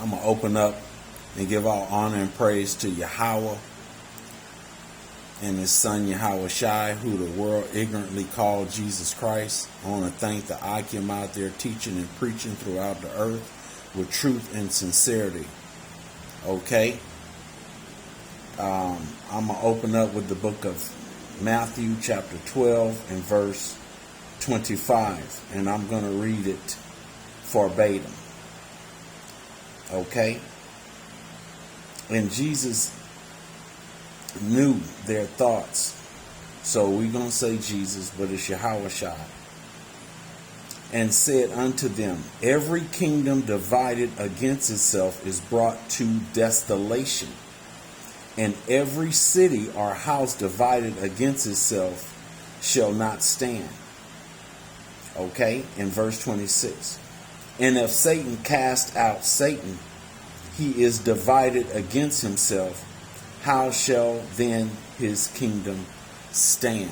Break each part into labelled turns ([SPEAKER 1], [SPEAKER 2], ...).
[SPEAKER 1] I'm going to open up and give all honor and praise to Yahweh and his son Yahweh Shai, who the world ignorantly called Jesus Christ. I want to thank the Akim out there teaching and preaching throughout the earth with truth and sincerity. Okay? I'm going to open up with the book of Matthew chapter 12 and verse 25. And I'm going to read it verbatim. Okay? And Jesus knew their thoughts. So we're going to say Jesus, but it's Yahweh Shai. And said unto them, every kingdom divided against itself is brought to desolation. And every city or house divided against itself shall not stand. Okay, in verse 26. And if Satan cast out Satan, he is divided against himself. How shall then his kingdom stand?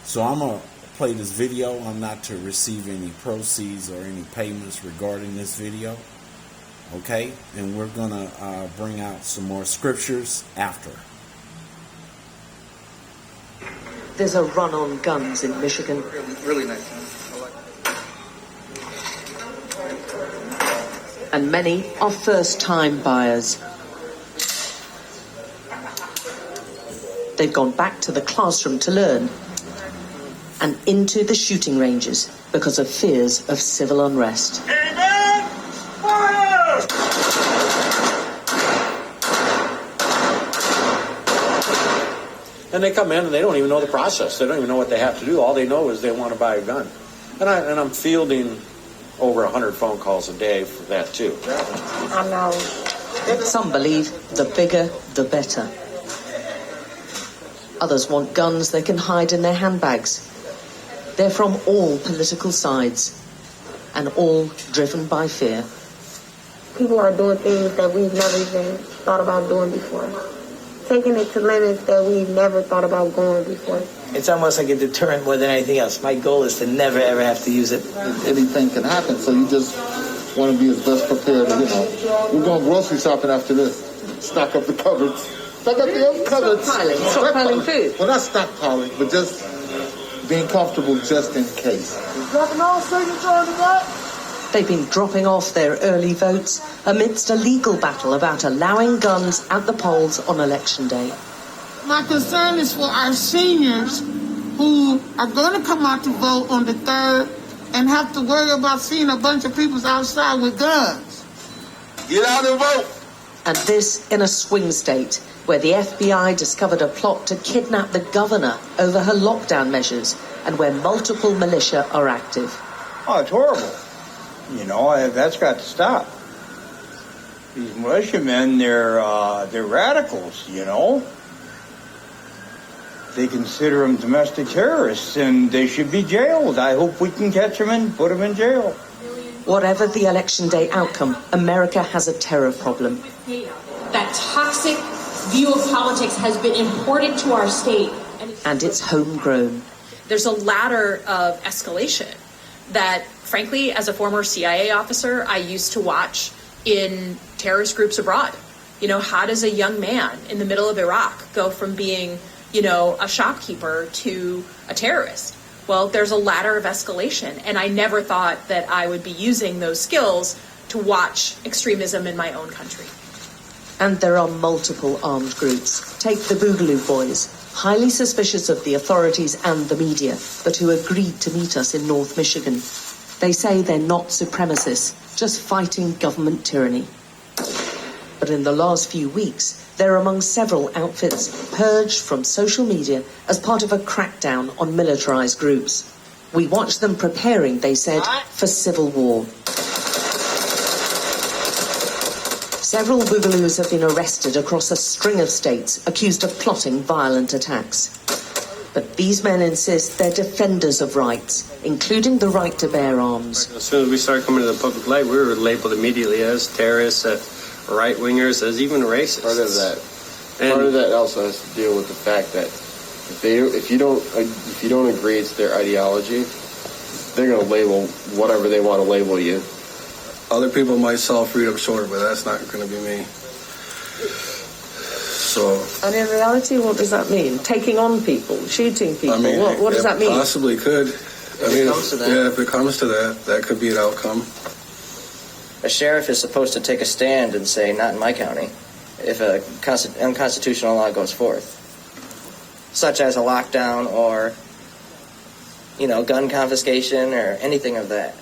[SPEAKER 1] So I'm going to play this video. I'm not to receive any proceeds or any payments regarding this video. Okay? And we're going to bring out some more scriptures after.
[SPEAKER 2] There's a run on guns in Michigan.
[SPEAKER 3] Really nice.
[SPEAKER 2] And many are first-time buyers. They've gone back to the classroom to learn and into the shooting ranges because of fears of civil unrest.
[SPEAKER 4] Amen! Fire!
[SPEAKER 5] And they come in and they don't even know the process. They don't even know what they have to do. All they know is they want to buy a gun. And I'm fielding over 100 phone calls a day for that too.
[SPEAKER 6] I know.
[SPEAKER 2] Some believe the bigger, the better. Others want guns they can hide in their handbags. They're from all political sides and all driven by fear.
[SPEAKER 6] People are doing things that we've never even thought about doing before. Taking it to limits that we've never thought about going before.
[SPEAKER 7] It's almost like a deterrent more than anything else. My goal is to never ever have to use it.
[SPEAKER 8] Anything can happen, so you just want to be as best prepared. We're going grocery shopping after this. Stock up the cupboards. Stock up the cupboards.
[SPEAKER 2] Stockpiling food.
[SPEAKER 8] Well, not stockpiling, but just being comfortable just in case.
[SPEAKER 4] Dropping all signature on that?
[SPEAKER 2] They've been dropping off their early votes amidst a legal battle about allowing guns at the polls on election day.
[SPEAKER 9] My concern is for our seniors who are going to come out to vote on the 3rd and have to worry about seeing a bunch of people outside with guns.
[SPEAKER 4] Get out and vote!
[SPEAKER 2] And this in a swing state where the FBI discovered a plot to kidnap the governor over her lockdown measures and where multiple militia are active.
[SPEAKER 10] Oh, it's horrible. That's got to stop. These militiamen, they're radicals, They consider them domestic terrorists, and they should be jailed. I hope we can catch them and put them in jail.
[SPEAKER 2] Whatever the election day outcome, America has a terror problem.
[SPEAKER 11] That toxic view of politics has been imported to our state.
[SPEAKER 2] And it's homegrown.
[SPEAKER 11] There's a ladder of escalation that, frankly, as a former CIA officer, I used to watch in terrorist groups abroad. How does a young man in the middle of Iraq go from being, a shopkeeper to a terrorist? Well, there's a ladder of escalation, and I never thought that I would be using those skills to watch extremism in my own country.
[SPEAKER 2] And there are multiple armed groups. Take the Boogaloo Boys, highly suspicious of the authorities and the media, but who agreed to meet us in North Michigan. They say they're not supremacists, just fighting government tyranny. But in the last few weeks, they're among several outfits purged from social media as part of a crackdown on militarized groups. We watched them preparing, they said, for civil war. Several Boogaloos have been arrested across a string of states accused of plotting violent attacks. But these men insist they're defenders of rights, including the right to bear arms.
[SPEAKER 12] As soon as we started coming to the public light, we were labeled immediately as terrorists, right-wingers, as even racists.
[SPEAKER 13] Part of that also has to deal with the fact that if you don't agree it's their ideology, they're going to label whatever they want to label you.
[SPEAKER 3] Other people might sell freedom shorter, but that's not going to be me. So.
[SPEAKER 2] And in reality, what does that mean? Taking on people, shooting people. What does that mean?
[SPEAKER 3] Possibly could.
[SPEAKER 12] If
[SPEAKER 3] it comes to that, that could be an outcome.
[SPEAKER 14] A sheriff is supposed to take a stand and say, not in my county, if a unconstitutional law goes forth, such as a lockdown or, gun confiscation or anything of that.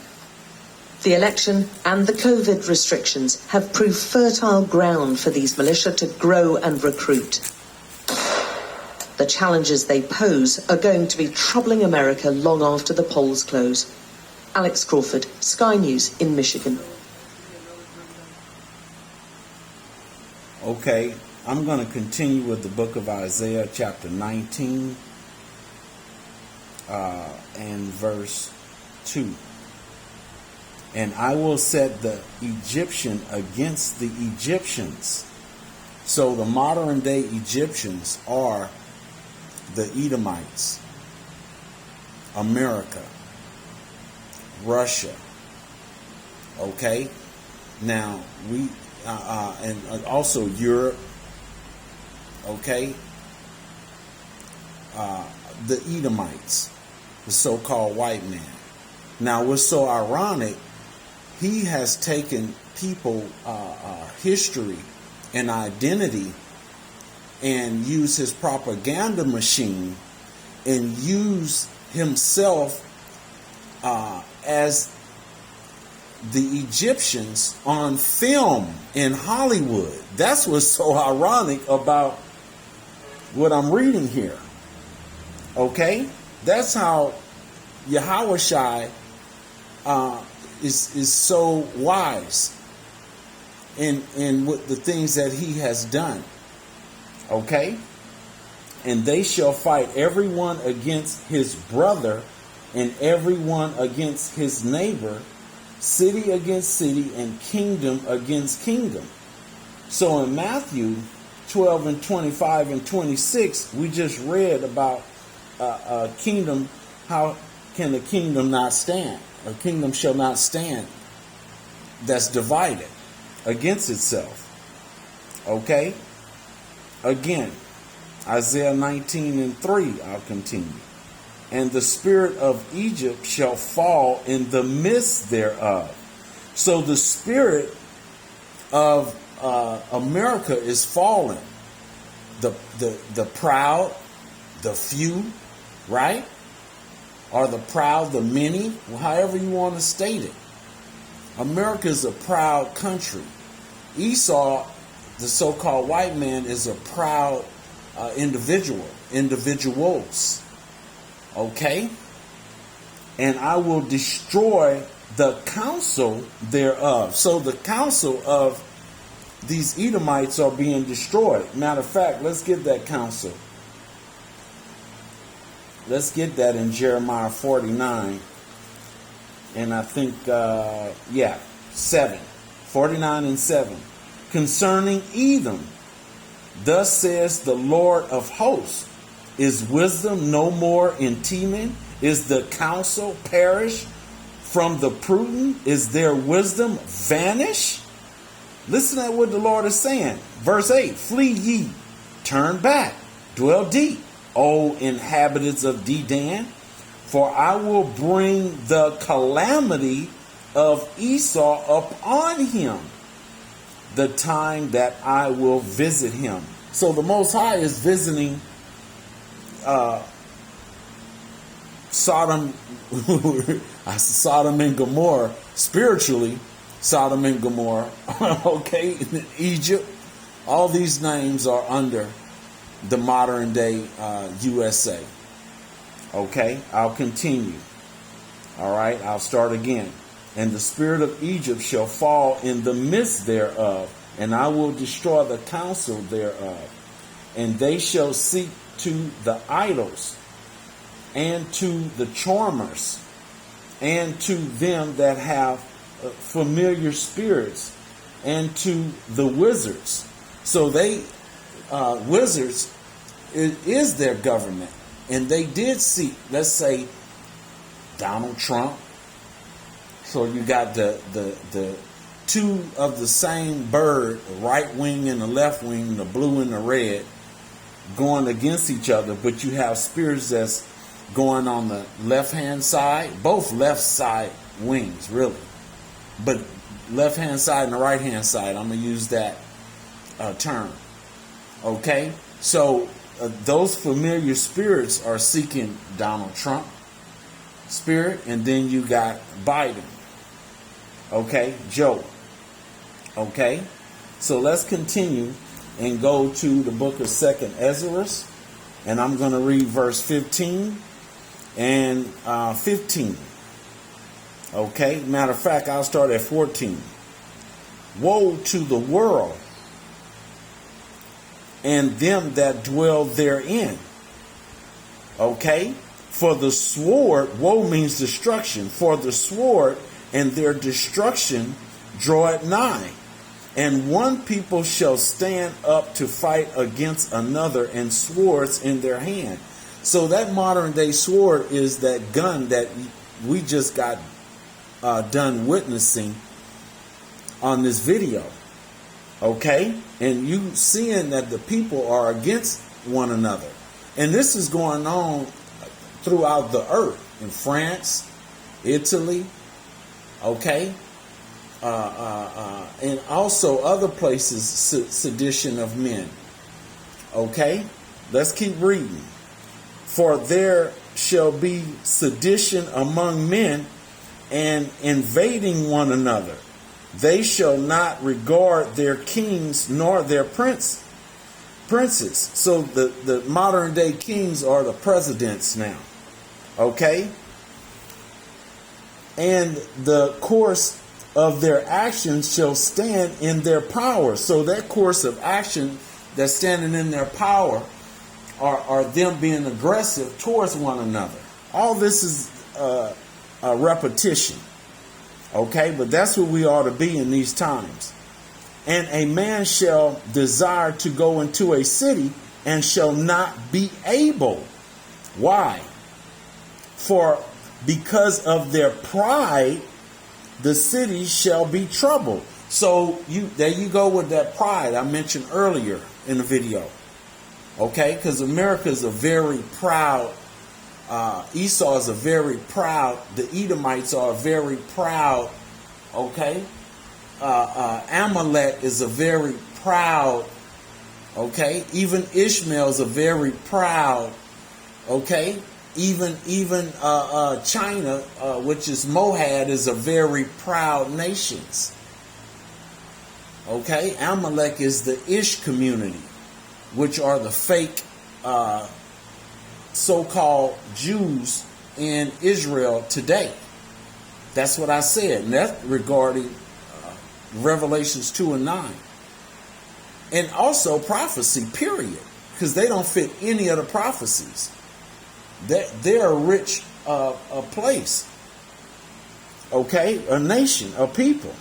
[SPEAKER 2] The election and the COVID restrictions have proved fertile ground for these militia to grow and recruit. The challenges they pose are going to be troubling America long after the polls close. Alex Crawford, Sky News in Michigan.
[SPEAKER 1] Okay, I'm going to continue with the book of Isaiah, chapter 19, and verse 2. And I will set the Egyptian against the Egyptians. So the modern day Egyptians are the Edomites, America, Russia. Okay? Now, and also Europe. Okay? The Edomites, the so-called white man. Now, what's so ironic, he has taken people, history and identity and used his propaganda machine and used himself as the Egyptians on film in Hollywood. That's what's so ironic about what I'm reading here. Okay? That's how Yahushua is so wise in what the things that he has done. Okay? And they shall fight everyone against his brother and everyone against his neighbor, city against city, and kingdom against kingdom. So in Matthew 12 and 25 and 26, we just read about a kingdom. How can a kingdom not stand? A kingdom shall not stand that's divided against itself. Okay? Again, Isaiah 19 and 3, I'll continue. And the spirit of Egypt shall fall in the midst thereof. So the spirit of America is fallen. The proud, the few, right? Or the proud, the many, however you want to state it. America is a proud country. Esau, the so-called white man, is a proud individuals. Okay? And I will destroy the counsel thereof. So the counsel of these Edomites are being destroyed. Matter of fact, let's get that counsel. Let's get that in Jeremiah 49. And I think, 7. 49 and 7. Concerning Edom, thus says the Lord of hosts, is wisdom no more in Teman? Is the counsel perished from the prudent? Is their wisdom vanished? Listen to what the Lord is saying. Verse 8, flee ye, turn back, dwell deep, O inhabitants of Dedan, for I will bring the calamity of Esau upon him, the time that I will visit him. So the Most High is visiting Sodom and Gomorrah, spiritually, Sodom and Gomorrah, okay, Egypt. All these names are under the modern day USA. Okay, I'll continue. All right, I'll start again. And the spirit of Egypt shall fall in the midst thereof, and I will destroy the counsel thereof. And they shall seek to the idols, and to the charmers, and to them that have familiar spirits, and to the wizards. So they, wizards, is their government. And they did seek, let's say, Donald Trump. So you got the two of the same bird, the right wing and the left wing, the blue and the red, going against each other, but you have spirits that's going on the left-hand side, both left side wings, really. But left-hand side and the right-hand side, I'm going to use that term. Okay? So those familiar spirits are seeking Donald Trump spirit, and then you got Biden. Okay? Joe. Okay? So let's continue and go to the book of 2nd Ezra, and I'm going to read verse 15 and 15. Okay? Matter of fact, I'll start at 14. Woe to the world and them that dwell therein. Okay? For the sword, woe means destruction. For the sword and their destruction draweth nigh. And one people shall stand up to fight against another, and swords in their hand. So that modern day sword is that gun that we just got done witnessing on this video. Okay? And you seeing that the people are against one another. And this is going on throughout the earth. In France, Italy, okay? And also other places, sedition of men. Okay? Let's keep reading. For there shall be sedition among men, and invading one another. They shall not regard their kings nor their princes. So the modern day kings are the presidents now. Okay? And the course of their actions shall stand in their power. So that course of action that's standing in their power are them being aggressive towards one another. All this is a repetition. Okay? But that's what we ought to be in these times. And a man shall desire to go into a city and shall not be able. Why? For because of their pride, the city shall be troubled. So there you go with that pride I mentioned earlier in the video. Okay? Because America is a very proud, Esau is a very proud, the Edomites are very proud, okay? Amalek is a very proud, okay? Even Ishmael is a very proud, okay? Even China, which is Mohad, is a very proud nation. Okay? Amalek is the Ish community, which are the fake so-called Jews in Israel today. That's what I said. And that's regarding Revelations 2 and 9. And also prophecy, period. Because they don't fit any of the prophecies. They're a rich a place. Okay? A nation, a people.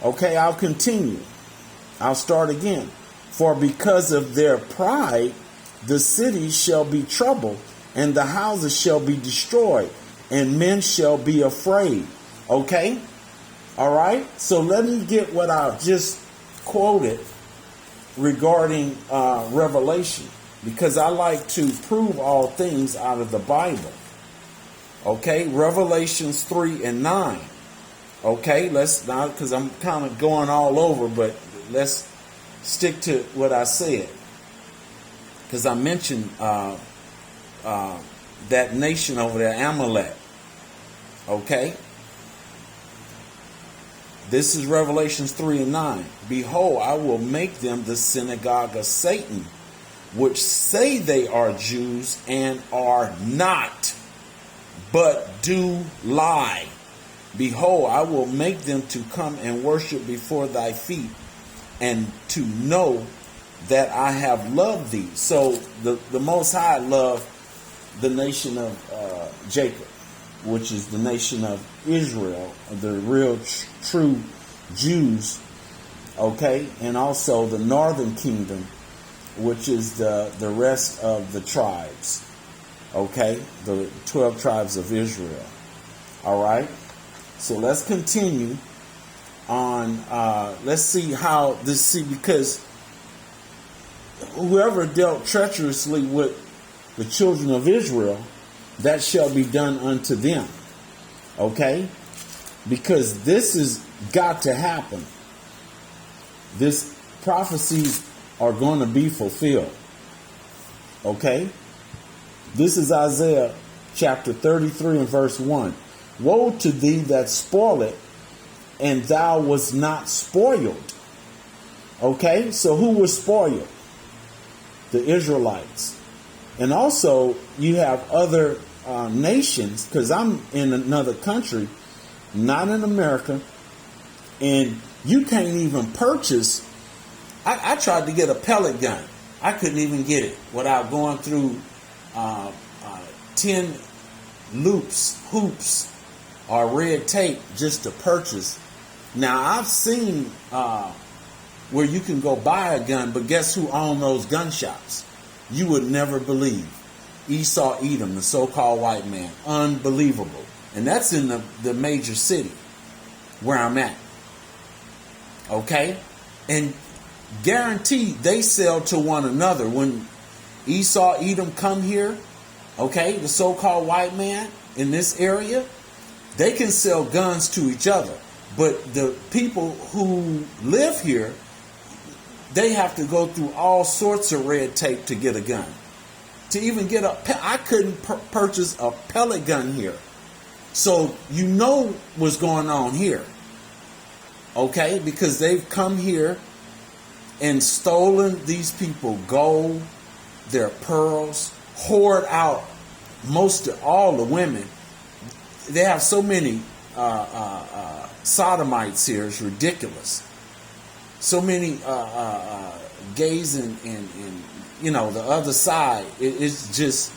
[SPEAKER 1] Okay, I'll continue. I'll start again. For because of their pride, the cities shall be troubled, and the houses shall be destroyed, and men shall be afraid. Okay? All right? So let me get what I just quoted regarding Revelation, because I like to prove all things out of the Bible. Okay? Revelations 3 and 9. Okay? Let's not, because I'm kind of going all over, but let's stick to what I said. Because I mentioned that nation over there, Amalek. Okay? This is Revelations 3 and 9. Behold, I will make them the synagogue of Satan, which say they are Jews and are not, but do lie. Behold, I will make them to come and worship before thy feet, and to know that I have loved thee. So the Most High loved the nation of Jacob, which is the nation of Israel, the real true Jews, okay, and also the northern kingdom, which is the rest of the tribes, okay, the 12 tribes of Israel. All right, so let's continue on, let's see how this, see, because whoever dealt treacherously with the children of Israel, that shall be done unto them. Okay? Because this has got to happen. This prophecies are going to be fulfilled. Okay? This is Isaiah chapter 33 and verse 1. Woe to thee that spoileth, and thou was not spoiled. Okay? So who was spoiled? The Israelites. And also you have other nations, because I'm in another country, not in America, and you can't even purchase. I tried to get a pellet gun. I couldn't even get it without going through 10 hoops, or red tape just to purchase. Now, I've seen where you can go buy a gun, but guess who owned those gun shops? You would never believe. Esau Edom, the so-called white man. Unbelievable. And that's in the major city where I'm at. Okay? And guaranteed they sell to one another. When Esau Edom come here, okay, the so-called white man in this area, they can sell guns to each other. But the people who live here, they have to go through all sorts of red tape to get a gun. To even get I couldn't purchase a pellet gun here. So you know what's going on here. Okay? Because they've come here and stolen these people gold, their pearls, hoard out most of all the women. They have so many sodomites here, it's ridiculous. So many gays and you know, the other side. It's just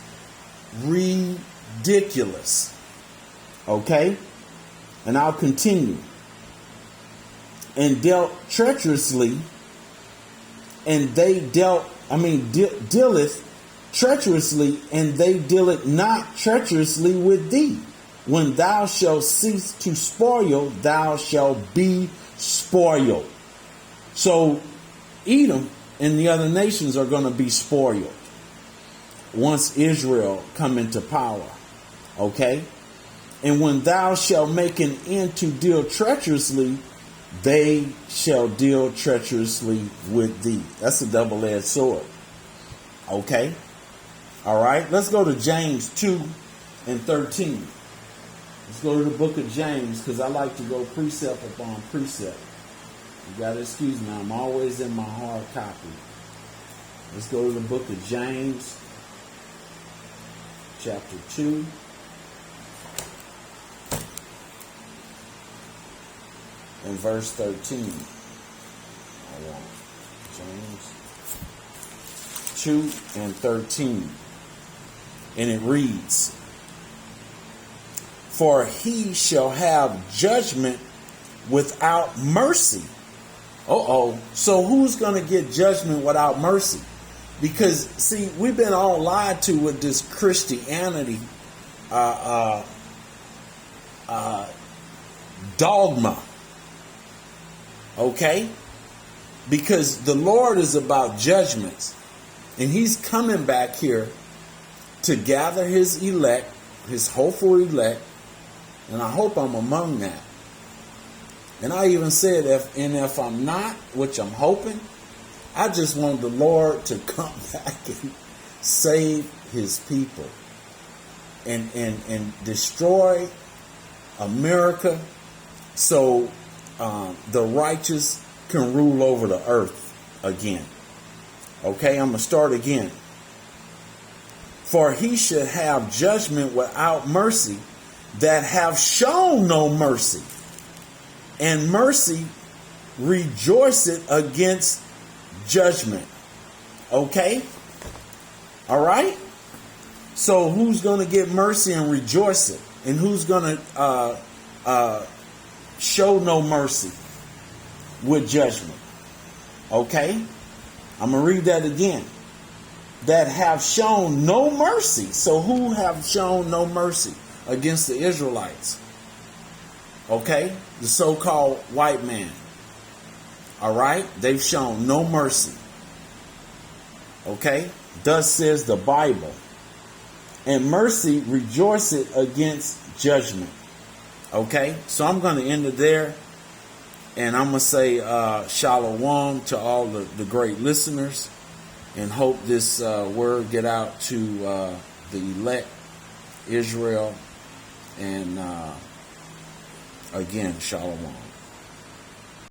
[SPEAKER 1] ridiculous. Okay? And I'll continue. And dealt treacherously, and they dealeth treacherously, and they deal it not treacherously with thee. When thou shalt cease to spoil, thou shalt be spoiled. So Edom and the other nations are going to be spoiled once Israel come into power. Okay? And when thou shalt make an end to deal treacherously, they shall deal treacherously with thee. That's a double-edged sword. Okay? All right? Let's go to James 2 and 13. Let's go to the book of James, because I like to go precept upon precept. You got to excuse me. I'm always in my hard copy. Let's go to the book of James, chapter 2. And verse 13. Hold on. James 2 and 13. And it reads, for he shall have judgment without mercy. So who's going to get judgment without mercy? Because, see, we've been all lied to with this Christianity dogma. Okay? Because the Lord is about judgments. And he's coming back here to gather his elect, his hopeful elect. And I hope I'm among that. And I even said, if I'm not, which I'm hoping, I just want the Lord to come back and save his people. And destroy America so the righteous can rule over the earth again. Okay, I'm going to start again. For he should have judgment without mercy, that have shown no mercy. And mercy rejoiceth against judgment. Okay? All right? So who's going to get mercy and rejoice it? And who's going to show no mercy with judgment? Okay? I'm going to read that again. That have shown no mercy. So who have shown no mercy against the Israelites? Okay? The so-called white man. All right? They've shown no mercy. Okay? Thus says the Bible. And mercy rejoiceth against judgment. Okay? So I'm going to end it there. And I'm going to say shalom to all the great listeners. And hope this word get out to the elect Israel. And again, shalom.